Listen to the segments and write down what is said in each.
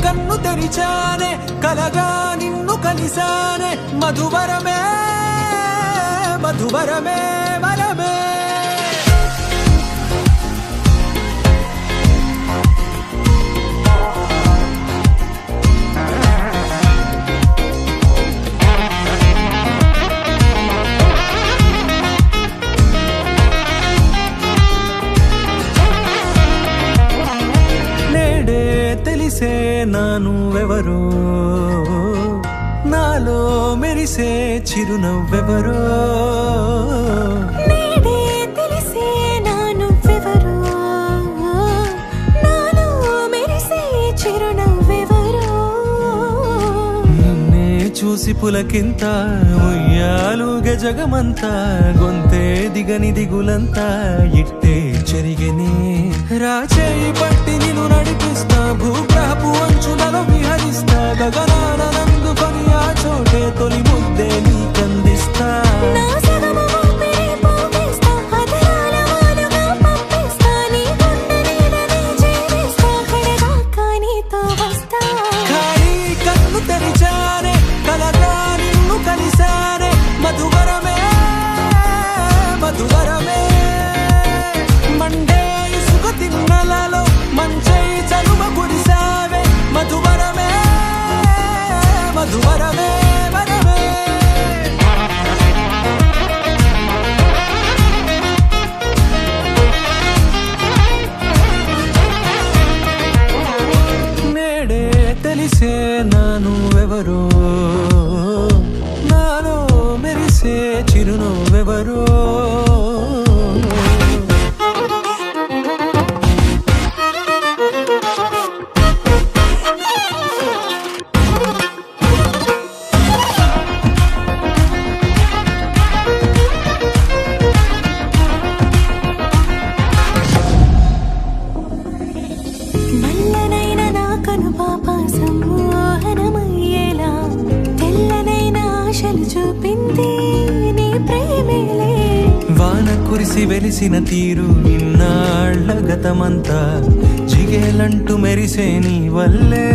కన్ను తెరిచానే కలగా నిన్ను కలిసానే మధువరమే మధువరమే వరమే తెలిసే నానువెవరో నాలో మెరిసే చిరునవ్వెవరో నేడే తెలిసే నానువెవరో నాలో మెరిసే చిరునవ్వెవరో నిన్నే చూసి పులకింత ఉయ్యాలుగ జగమంతా గొంతే దిగని దిగులంతా ఇట్టే చెరిగెనే రాచేయి పట్టి నిన్ను నడిపిస్తా భూగ్రహపు అంచులలో విహరిస్తా గగనాన నందుకొని ఆ చోటే తొలి ముద్దే నీకందిస్తా నా సగము ఊపిరి పోగిస్తా అదరాల వాలుగా పంపిస్తా నీ గుండె నీడనే జీవిస్తా కడదాకా నీతో వస్తా ఖాళీ కన్ను తెరిచానే కలగా నిన్ను కలిసానే మధువరమే మధువరమే మండే ఇసుక తిన్నెలలో మంచై చలువ కురిసావే మధువరమే మధువరమే వరమే నేడే తెలిసే నానువెవరో నాలో మెరిసే చిరునవ్వెవరో నల్లనైన నా కనుపాప సమ్మోహనమయ్యేలా తెల్లనైన ఆశలు చూపింది నీ ప్రేమేలే వాన కురిసి వెలిసిన తీరు ఇన్నాళ్ల గతమంతా జిగేలంటూ మెరిసే నీ వల్లే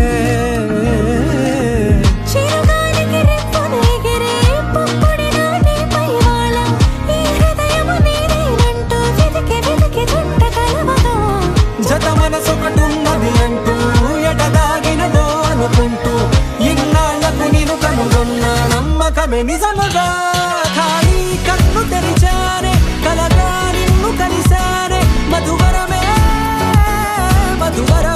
చిరుగాలికి రెప్పున ఎగిరే పుప్పొడిన నీపై వాల ఈ హృదయము నీదేనంటూ వెతికి వెతికి చుట్ట కలవగా జత మనసొకటున్నది అంటూ ఎటదాగినదో అనుకుంటూ ఇన్నాళ్లకు నేను కనుగొన్న నమ్మకమే నిజముగా ఖాళీ కన్ను తెరిచానే కలగా నిన్ను కలిసానే మధువరమే మధువరమే